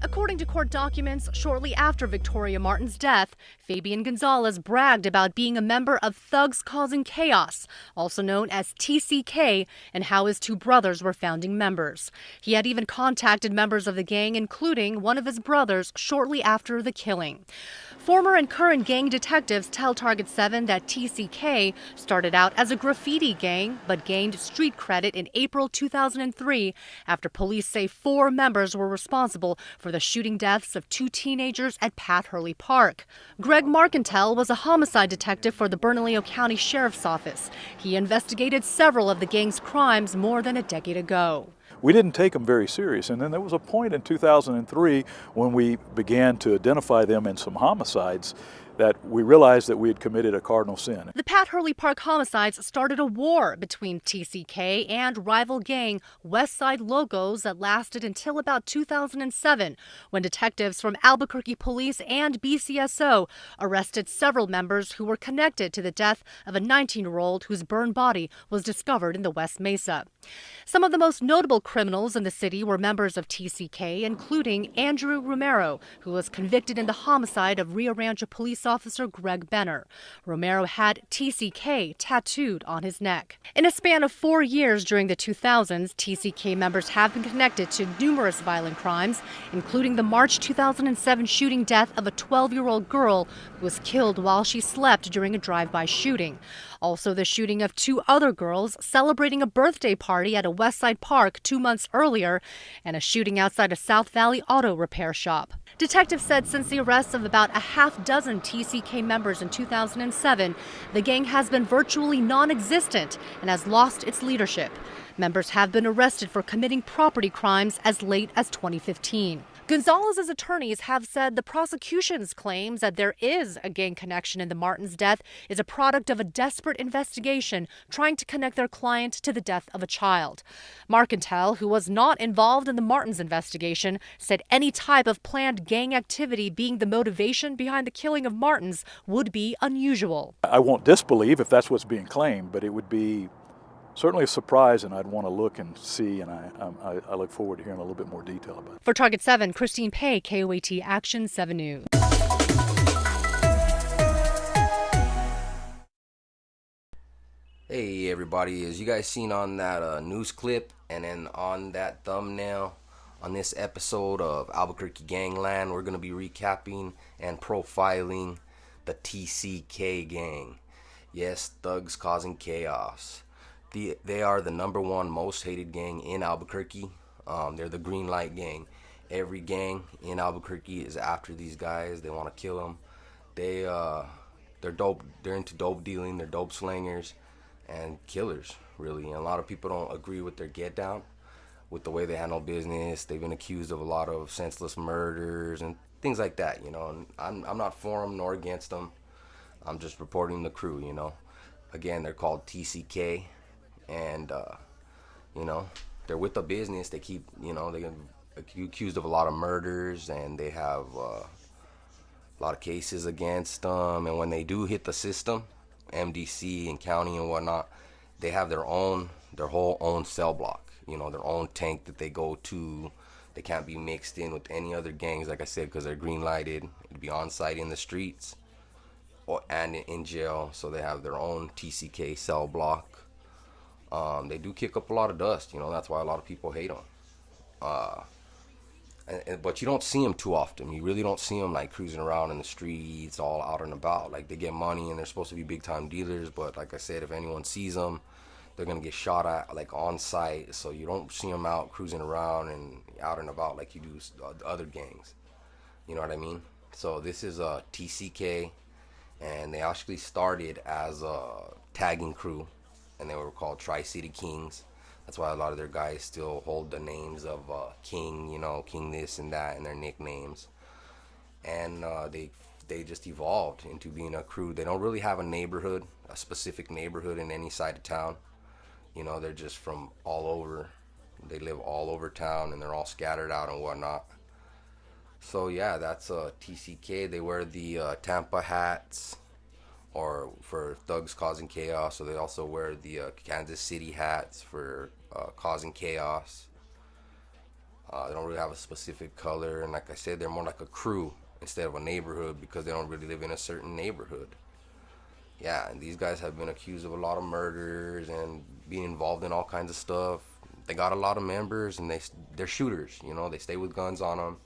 According to court documents, shortly after Victoria Martin's death, Fabian Gonzalez bragged about being a member of Thugs Causing Chaos, also known as T.C.K, and how his two brothers were founding members. He had even contacted members of the gang, including one of his brothers, shortly after the killing. Former and current gang detectives tell Target 7 that T.C.K started out as a graffiti gang, but gained street credit in April 2003 after police say 4 members were responsible for the shooting deaths of 2 teenagers at Pat Hurley Park. Greg Marcantel was a homicide detective for the Bernalillo County Sheriff's Office. He investigated several of the gang's crimes more than a decade ago. We didn't take them very serious, and then there was a point in 2003 when we began to identify them in some homicides that we realized that we had committed a cardinal sin. The Pat Hurley Park homicides started a war between T.C.K and rival gang West Side Logos that lasted until about 2007, when detectives from Albuquerque Police and BCSO arrested several members who were connected to the death of a 19-year-old whose burned body was discovered in the West Mesa. Some of the most notable criminals in the city were members of T.C.K, including Andrew Romero, who was convicted in the homicide of Rio Rancho police officer Greg Benner. Romero had T.C.K tattooed on his neck. In a span of 4 years during the 2000s, T.C.K members have been connected to numerous violent crimes, including the March 2007 shooting death of a 12-year-old girl who was killed while she slept during a drive-by shooting. Also, the shooting of 2 other girls celebrating a birthday party at a Westside Park 2 months earlier, and a shooting outside a South Valley auto repair shop. Detectives said since the arrests of about a half dozen T.C.K members in 2007, the gang has been virtually non-existent and has lost its leadership. Members have been arrested for committing property crimes as late as 2015. Gonzalez's attorneys have said the prosecution's claims that there is a gang connection in the Martins' death is a product of a desperate investigation trying to connect their client to the death of a child. Marcantel, who was not involved in the Martins' investigation, said any type of planned gang activity being the motivation behind the killing of Martins would be unusual. I won't disbelieve if that's what's being claimed, but it would be certainly a surprise, and I'd want to look and see, and I look forward to hearing a little bit more detail about it. For Target 7, Christine Pei, KOAT Action 7 News. Hey everybody, as you guys seen on that news clip and then on that thumbnail, on this episode of Albuquerque Gangland, we're going to be recapping and profiling the T.C.K gang. Yes, Thugs Causing Chaos. They are the #1 most hated gang in Albuquerque. They're the green light gang. Every gang in Albuquerque is after these guys. They want to kill them. They're dope. They're into dope dealing. They're dope slangers and killers, really. And a lot of people don't agree with their get down, with the way they handle business. They've been accused of a lot of senseless murders and things like that. You know, and I'm not for them nor against them. I'm just reporting the crew. You know, again, they're called T.C.K. And, you know, they're with the business. They keep, you know, they get accused of a lot of murders, and they have a lot of cases against them. And when they do hit the system, MDC and county and whatnot, they have their whole own cell block, you know, their own tank that they go to. They can't be mixed in with any other gangs, like I said, because they're green lighted. It'd be on site in the streets and in jail. So they have their own T.C.K cell block. They do kick up a lot of dust, you know, that's why a lot of people hate them. But you don't see them too often. You really don't see them like cruising around in the streets, all out and about. Like, they get money and they're supposed to be big time dealers, but like I said, if anyone sees them, they're gonna get shot at like on site. So you don't see them out cruising around and out and about like you do other gangs. You know what I mean? So this is a T.C.K, and they actually started as a tagging crew, and they were called Tri-City Kings. That's why a lot of their guys still hold the names of King, you know, King this and that, and their nicknames. And they just evolved into being a crew. They don't really have a neighborhood, a specific neighborhood in any side of town. You know, they're just from all over. They live all over town, and they're all scattered out and whatnot. So yeah, that's T.C.K. They wear the Tampa hats, or for Thugs Causing Chaos. So they also wear the Kansas City hats for Causing Chaos. They don't really have a specific color, and like I said, they're more like a crew instead of a neighborhood because they don't really live in a certain neighborhood. Yeah, and these guys have been accused of a lot of murders and being involved in all kinds of stuff. They got a lot of members, and they're shooters. You know, they stay with guns on them,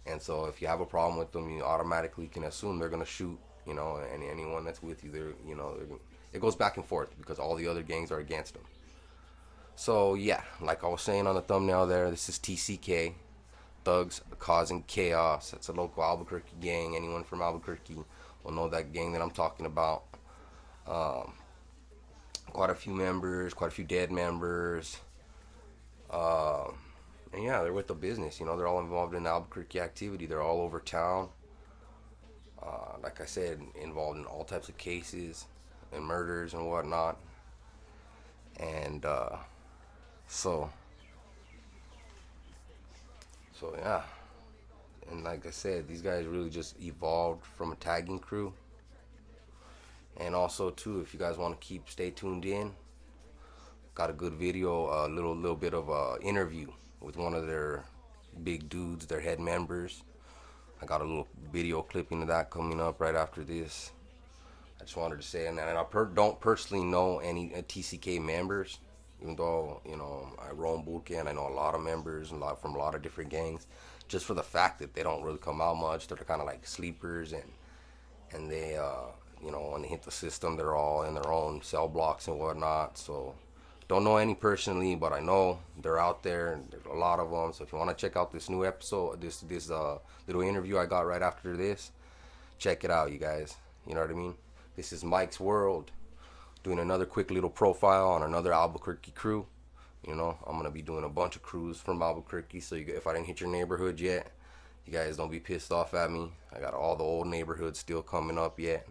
and so if you have a problem with them, you automatically can assume they're gonna shoot. You know, and anyone that's with you, it goes back and forth because all the other gangs are against them. So yeah, like I was saying on the thumbnail there, this is TCK, Thugs Causing Chaos. That's a local Albuquerque gang. Anyone from Albuquerque will know that gang that I'm talking about. Quite a few members, quite a few dead members. And yeah, they're with the business. You know, they're all involved in the Albuquerque activity. They're all over town. Like I said, involved in all types of cases and murders and whatnot. And so yeah, and like I said, these guys really just evolved from a tagging crew. And also too, if you guys want to stay tuned in, got a good video, a little bit of a interview with one of their big dudes, their head members. I got a little video clipping of that coming up right after this. I just wanted to say, and I don't personally know any TCK members, even though, you know, I roam Albuquerque and I know a lot of members and from a lot of different gangs, just for the fact that they don't really come out much. They're kind of like sleepers, and they, you know, when they hit the system, they're all in their own cell blocks and whatnot. So don't know any personally, but I know they're out there, and there's a lot of them. So if you want to check out this new episode, this little interview I got right after this, check it out, you guys. You know what I mean? This is Mike's World, doing another quick little profile on another Albuquerque crew. You know, I'm going to be doing a bunch of crews from Albuquerque, so if I didn't hit your neighborhood yet, you guys don't be pissed off at me. I got all the old neighborhoods still coming up yet.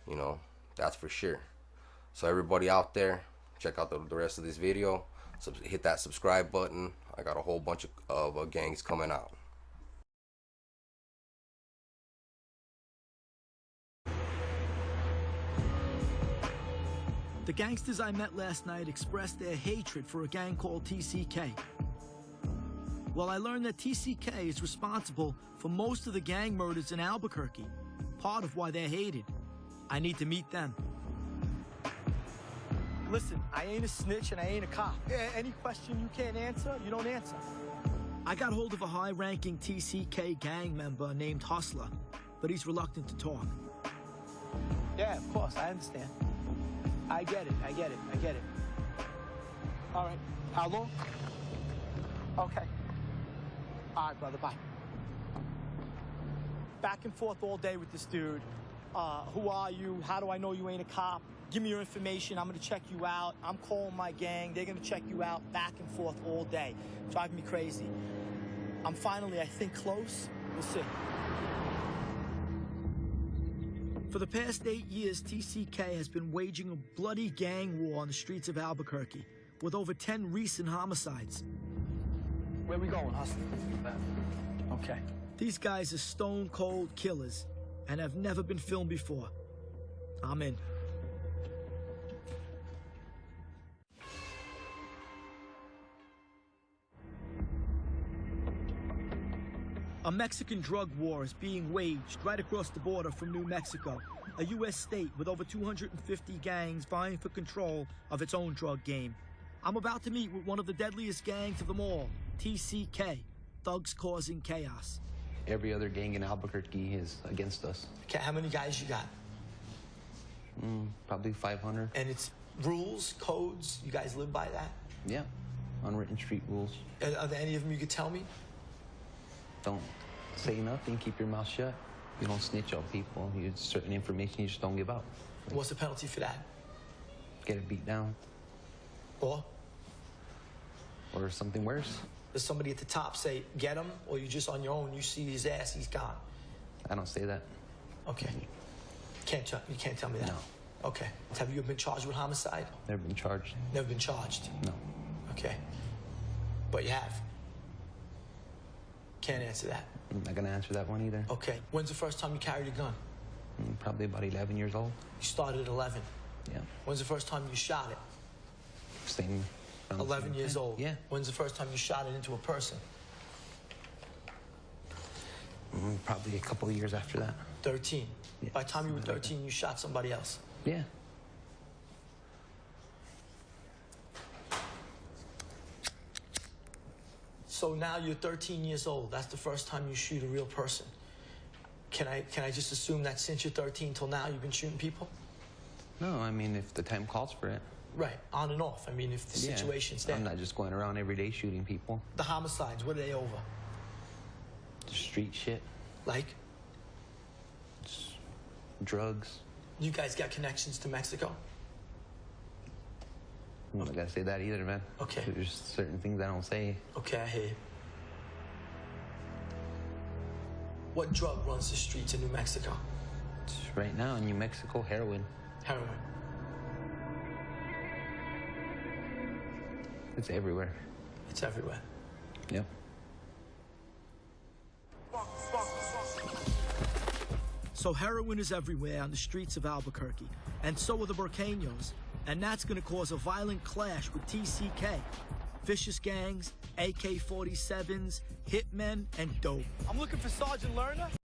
You know, that's for sure. So everybody out there, check out the rest of this video. Hit that subscribe button. I got a whole bunch of gangs coming out. The gangsters I met last night expressed their hatred for a gang called TCK. Well, I learned that TCK is responsible for most of the gang murders in Albuquerque, part of why they're hated. I need to meet them. Listen, I ain't a snitch and I ain't a cop. Any question you can't answer, you don't answer. I got hold of a high-ranking TCK gang member named Hustler, but he's reluctant to talk. Yeah, of course, I understand. I get it. All right, how long? Okay. All right, brother, bye. Back and forth all day with this dude. Who are you? How do I know you ain't a cop? Give me your information. I'm gonna check you out. I'm calling my gang. They're gonna check you out. Back and forth all day. Driving me crazy. I'm finally, I think, close. We'll see. For the past 8 years, TCK has been waging a bloody gang war on the streets of Albuquerque, with over 10 recent homicides. Where we going, Hustler? Okay. These guys are stone-cold killers and have never been filmed before. I'm in. A Mexican drug war is being waged right across the border from New Mexico, a U.S. state with over 250 gangs vying for control of its own drug game. I'm about to meet with one of the deadliest gangs of them all, TCK, Thugs Causing Chaos. Every other gang in Albuquerque is against us. Okay, how many guys you got? Probably 500. And it's rules, codes, you guys live by that? Yeah, unwritten street rules. Are there any of them you could tell me? Don't say nothing, keep your mouth shut. You don't snitch on people. Certain information you just don't give out. What's the penalty for that? Get it beat down. Or something worse. does somebody at the top say, get him, or you just on your own, you see his ass, he's gone? I don't say that. Okay. You can't tell me that? No. Okay. Have you ever been charged with homicide? Never been charged. Never been charged? No. Okay. But you have? Can't answer that. I'm not gonna answer that one either. Okay. When's the first time you carried a gun? Probably about 11 years old. You started at 11? Yeah. When's the first time you shot it? Same. 11 years old? Yeah. When's the first time you shot it into a person? Probably a couple of years after that. 13. Yeah, By the time you were something like 13, you shot somebody else. Yeah. So now you're 13 years old. That's the first time you shoot a real person. Can I just assume that since you're 13 till now, you've been shooting people? No, I mean, if the time calls for it. Right, on and off. I mean, if the Yeah. situation's there. I'm not just going around every day shooting people. The homicides, what are they over? Just street shit. Like, Just drugs. you guys got connections to Mexico? I'm not gonna say that either, man. Okay. There's certain things I don't say. Okay, I hear you. What drug runs the streets in New Mexico? Right now in New Mexico, heroin. Heroin. It's everywhere. It's everywhere. Yep. So heroin is everywhere on the streets of Albuquerque, and so are the Burqueños, and that's going to cause a violent clash with T.C.K. Vicious gangs, AK-47s, hitmen, and dope. I'm looking for Sergeant Lerner.